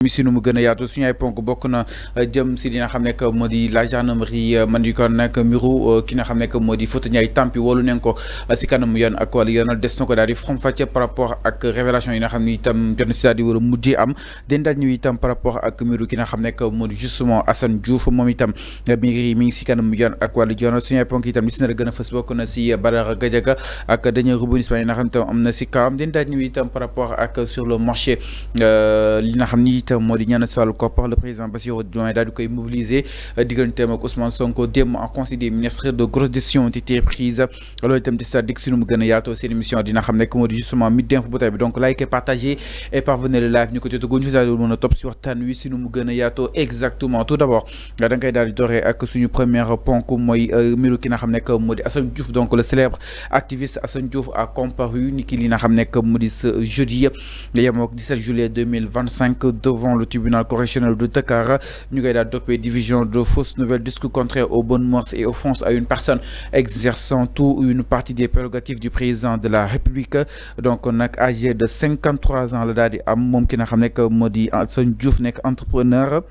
misi nu mu gën a yaatu suñu ay ponk bokk na jëm si li nga xam ne que moo di la gendarmerie man di kon nag mbiru ki nga xam ne que moo di Fouta Ndiaye Tampi wolu neen ko si kanam yoon ak wala yoonal des na ko daal di faram-fàcce par rapport ak révélation yi nga xam ni itam jot na si daal di war a mujjee am den daal ñëw itam par rapport ak mbiru ki nga xam ne que moo di justement Assane Diouf moom itam mi ngi si kanam yoon ak wala yoonal suñu ay ponk itam li si na la gën a fës bokk na si Badara Gadiaga ak dañuy rebondissement yi nga xam ne itam am na si kawam den daal ñëw itam par rapport ak sur le marché li nga xam ni moo di ñaan si wàllu koppar le président Bassirou Diomaye daal di koy mobiliser digganteem ak Ousmane Sonko démb en conseil des ministres de grosses décisions ont été prises loolu itam di sa dig si nu mu gën a yaatoo seen émission dina xam ne moo di justement midi info bu tey bi donc like partagé et parvenez le live ñu ko jotagoon ñu daal di mën a topp si waxtaan wi si nu mu gën a yaatoo exactement tout d'abord da nga koy daal di dooree ak suñu première ponk mooy mbiru ki nga xam ne moo di Assane Diouf donc le célèbre activiste Assane Diouf a comparu ni ki li nga xam ne moo di ce jeudi yem ak 17 juillet 2025 devant le tribunal correctionnel de Dakar ñu koy daal dopé division de fausses nouvelles, discours contraires aux bonnes mœurs et offense à une personne exerçant tout une partie des prérogatives du président de la République. Donc on a âgé de 53 ans la daal di am moom ki nga xam ne moo di Assane Diouf nekk entrepreneur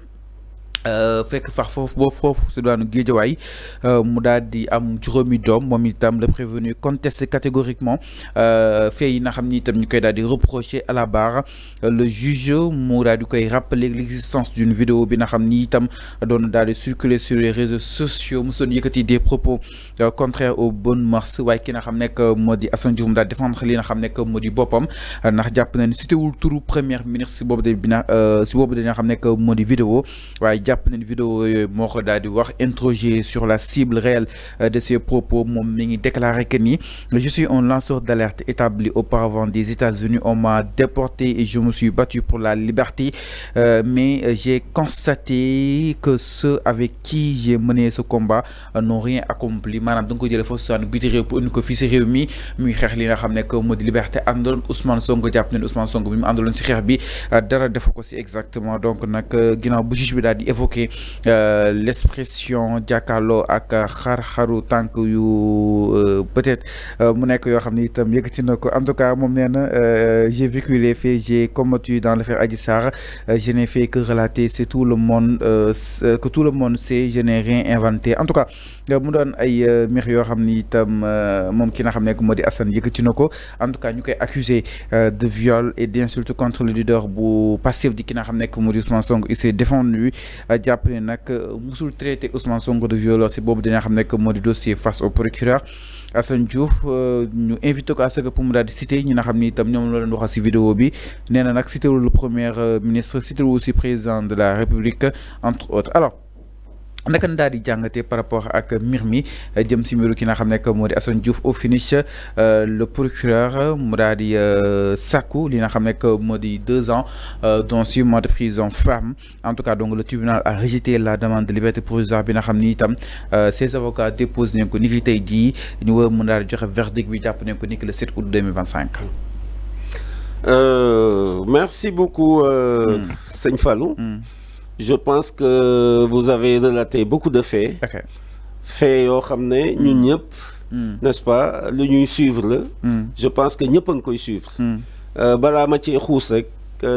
fekk fax foofu su daanu Guédiawaye mu daal di am juróomi doom moom itam le prévenu conteste catégoriquement fait yi nga xam ni itam ñu koy daal di reprocher à la barre le juge mu daal di koy rappeler l'existence d'une vidéo bi nga xam ni itam doon daal di circuler sur les réseaux sociaux mu soon yëkkati des propos contraires aux bonnes mœurs waaye ki nga xam nekk moo di Assane Diouf mu daal défendre li nga xam nekk moo di boppam ndax jàpp na ni citéwul turu premier ministre si boobu de nga xam nekk moo di vidéo waaye jàpp nañ vidéo yooyu moo ko daal di wax interrogé sur la cible réelle de ses propos moom mi ngi déclaré que ni je suis un lanceur d'alerte établi auparavant des États-Unis, on m'a déporté et je me suis battu pour la liberté mais j'ai constaté que ceux avec qui j'ai mené ce combat n'ont rien accompli maanaam da nga ko jëlee foofu saan biti réew pour indi ko fii si réew mi muy xeex li nga xam ne que moo di liberté àndaloon Ousmane Sonko jàpp nañ Ousmane Sonko bi mu àndaloon si xeex bi dara defu ko si exactement donc nag ginnaaw bu juge bi daal di évoqué l'expression jàkkaarloo ak xar-xaru tànk yu peut-être mu nekk yoo xam ne itam yëkkati na ko en tout cas moom nee na j'ai vécu les faits, j'ai combattu dans l'affaire Adji Sarr, je n'ai fait que relater c'est tout le monde que tout le monde sait, je n'ai rien inventé en tout cas mu doon ay mbir yoo xam ni itam moom ki nga xam ne moo di Assane yëkkati na ko en tout cas ñu koy accusé de viol et d'insulte contre le leader bu passif di ki nga xam ne moo di Ousmane Sonko il s'est défendu jàpp ne nag musul traité Ousmane Sonko de violeur si boobu dina xam ne moo di dossier face au procureur Assane Diouf ñu invité ko à ce que pour mu daal di cité ñi nga xam ni itam ñoom la leen waxal si vidéo bi nee na nag cité wul le premier ministre cité wul aussi président de la République entre autres alors naka la daal di jàngatee par rapport ak mbir mi jëm si mbiru ki nga xam ne moo di Assane Diouf au finish le procureur mu daal di sàkku li nga xam ne moo di 2 ans dont 6 mois de prison ferme en tout cas donc le tribunal a rejeté la demande de liberté provisoire bi nga xam ni itam ses avocats déposé nañ ko ni ki tey jii ñu war a mën daal di joxe verdict bi jàpp nañ ko ni ki le 7 août 2025. Merci beaucoup Sëñ Fallou. Je pense que vous avez relaté beaucoup de faits. Okay. Faits yoo xam ne ñun ñëpp. N'est-ce pas lu ñuy suivre la. Je pense que ñëpp a ngi koy suivre. balaa ma ci xuus rek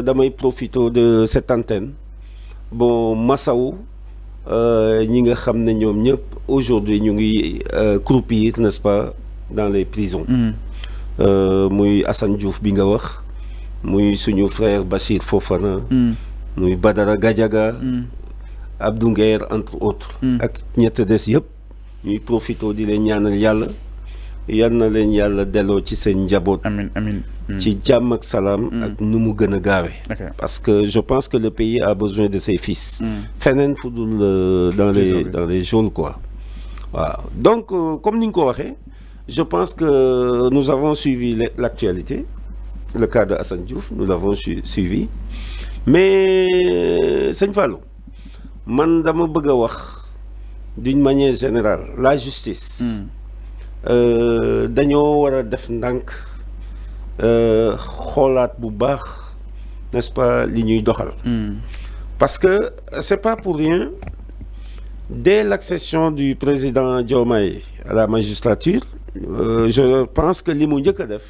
damay profiter de cette antenne bon masaw ñi nga xam ne ñoom ñëpp aujourd'hui ñu ngi croupir n'est-ce pas dans les prisons. muy Assane Diouf bi nga wax muy suñu frère Bachir Fofana. muy Badara Gadiaga Abdou Nguer entre autres ak ñett des yëpp ñuy profité di leen ñaanal yàlla yal na leen yàlla delloo ci seen njaboot amiin amiin ci jàmm ak salaam ak nu mu gën a gaawee parce que je pense que le pays a besoin de ses fils feneen fu dul dans les geôles quoi waaw donc comme ni nga ko waxee je pense que nous avons suivi l'actualité le cas de Assane Diouf nous l'avons suivi mais Sëñ Fallou man dama bëgg a wax d'une manière générale la justice dañoo war a def ndànk xoolaat bu baax n'est-ce pas li ñuy doxal parce que c'est pas pour rien dès l'accession du président Diomaye à la magistrature je pense que li mu njëkk a def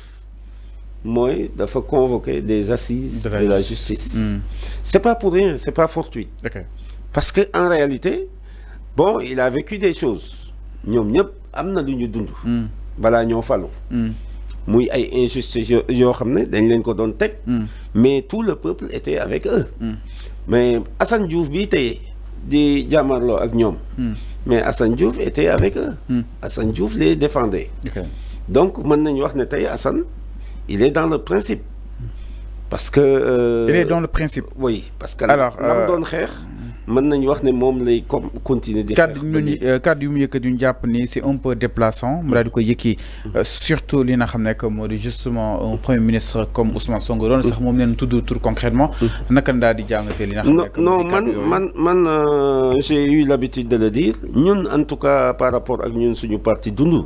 mooy dafa convoquer des assises de la justice. C'est pas pour rien, c'est pas fortuit. Parce que en réalité bon il a vécu des choses ñoom ñëpp am na lu ñu dund. balaa ñoo falu. muy ay injustices yoo xam ne dañ leen ko doon teg. mais tout le peuple était avec eux. mais Assane Diouf bii tey di jàmmarloo ak ñoom. mais Assane Diouf était avec eux. Assane Diouf les défendait. donc mën nañu wax ne tey Assane il est dans le principe. parce que. il est dans le principe. oui parce que. alors lam doon xeex. mën nañu wax ne moom lay continuer di xeex. cadre yu mu yëkkat yu ñu jàpp ni c'est un peu déplaçant mu daal di ko yëkki surtout li nga xam ne que moo di justement un premier ministre comme Ousmane Sonko doon sax moom leen tudd tur concrètement naka daal di jàngatee li nga xam ne que non man j'ai eu l'habitude de le dire ñun en tout cas par rapport ak ñun suñu parti dund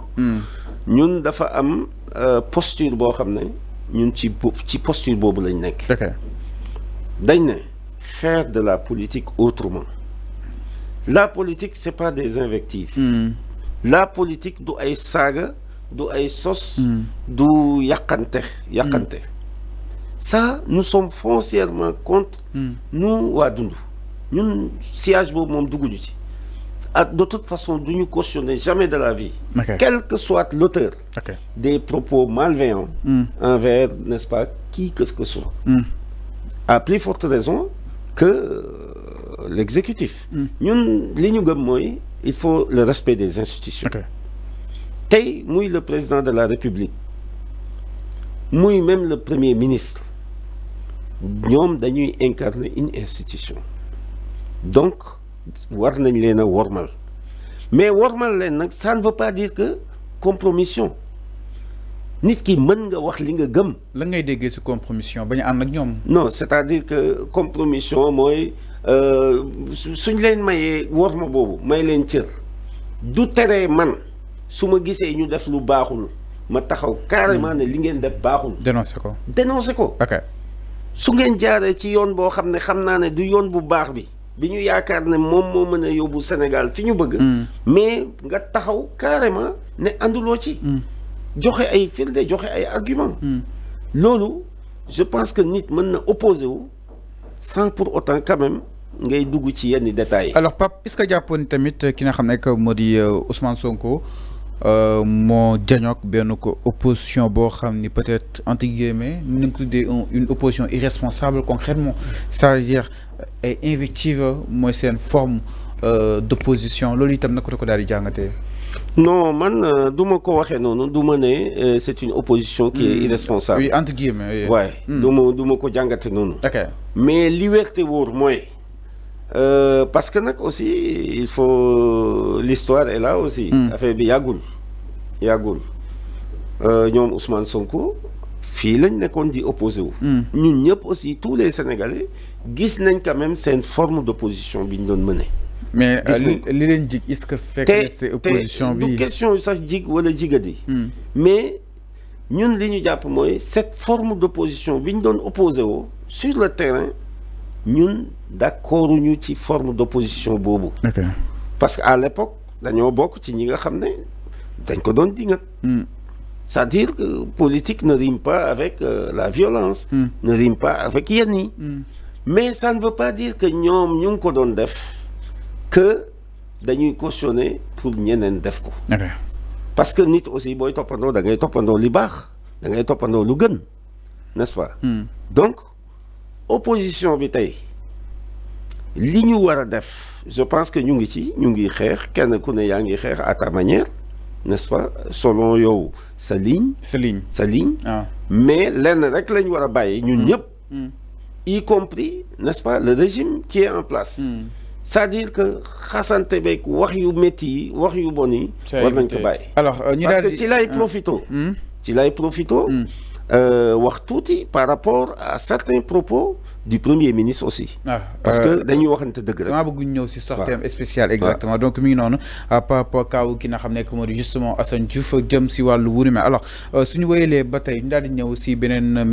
ñun dafa am posture boo xam ne ñun ci posture boobu lañ nekk dañ ne faire de la politique autrement. La politique, c'est pas des invectives. La politique, du ay saga, du ay sos, du yakante. Ça, nous sommes foncièrement contre nous Wadundu. Nous, siège bon mom dougu ci. De toute façon, nous ne cautionnons jamais de la vie. Quel que soit l'auteur des propos malveillants envers, n'est-ce pas, qui que ce soit. À plus forte raison, que l'exécutif. Ñun li ñu gëm mooy il faut le respect des institutions. tey muy le président de la République muy même le premier ministre ñoom dañuy incarner une institution donc war nañ leen a wormal mais wormal leen nag ça ne veut pas dire que compromission nit ki mën nga wax li nga gëm. la ngay déggee ci compromission bañ a ànd ak ñoom. non c'est-à-dire que compromission mooy suñ leen mayee worma boobu may leen cër du teree man su ma gisee ñu def lu baaxul ma taxaw carrément ne li ngeen def baaxul. dénoncer ko. ok su ngeen jaaree ci yoon boo xam ne xam naa ne du yoon bu baax bi ñu yaakaar ne moom moo mën a yóbbu Sénégal fi ñu bëgg. mais nga taxaw carrément ne ànduloo ci. joxe ay firnde joxe ay argument loolu je pense que nit mën na opposé wu sans pour autant quand même ngay dugg ci yenn détails. alors Pape est-ce que jàppoon tamit ki nga xam ne que moo di Ousmane Sonko moo jañook benn ko opposition boo xam ni peut-être entre guillemets mën nañ ko tuddee une opposition irresponsable concrètement c'est-à-dire ay invective mooy seen forme d'opposition loolu itam naka la ko daal di jàngatee. non man du ma ko waxee noonu du ma ne c'est une opposition qui est irresponsable. oui entre guillemets. waaye du ma ko jàngate noonu. ok mais liberté wóor mooy parce que nag aussi il faut l'histoire est là aussi. affaire bi yàggul ñoom Ousmane Sonko fii lañ nekkoon di opposé wu. ñun ñëpp aussi tous les Sénégalais gis nañ quand même seen forme d'opposition bi ñu doon mëne. mais li leen jig est-ce que fekk opposition bi du question sax jig wala jigadi mais ñun li ñu jàpp mooy cette forme d'opposition bi ñu doon opposé woo sur le terrain ñun d'accord ñu ci forme d'opposition boobu. parce que à l'époque dañoo bokk ci ñi nga xam ne dañ ko doon dingat c'est-à-dire que politique ne rime pas avec la violence ne rime pas avec yenn yi mais ça ne veut pas dire que ñoom ñu ngi ko doon def que dañuy cautionner pour ñeneen def ko. parce que nit aussi booy toppandoo da ngay toppandoo li baax da ngay toppandoo lu gën n'est-ce pas. donc opposition bi tey li ñu war a def je pense que ñu ngi xeex kenn ku ne yaa ngi xeex à ta manière n'est-ce pas selon yow sa ligne. mais lenn rek lañ war a bàyyi ñun ñëpp. y compris n'est-ce pas le régime qui est en place. c'est-à-dire que xasante beeg wax yu métti yi wax yu bon yi. war nañ ko bàyyi. alors parce que ci lay profito. wax tuuti par rapport à certains propos du premier ministre aussi. parce que dañuy waxante dëgg rek. maa bëgg ñëw si sortie spéciale exactement donc mi ngi noonu par rapport kaw ki nga xam ne moo di justement Assane Diouf jëm si wàllu Wuri Mais alors suñu wéyalee ba tey ñu daal di ñëw si beneen.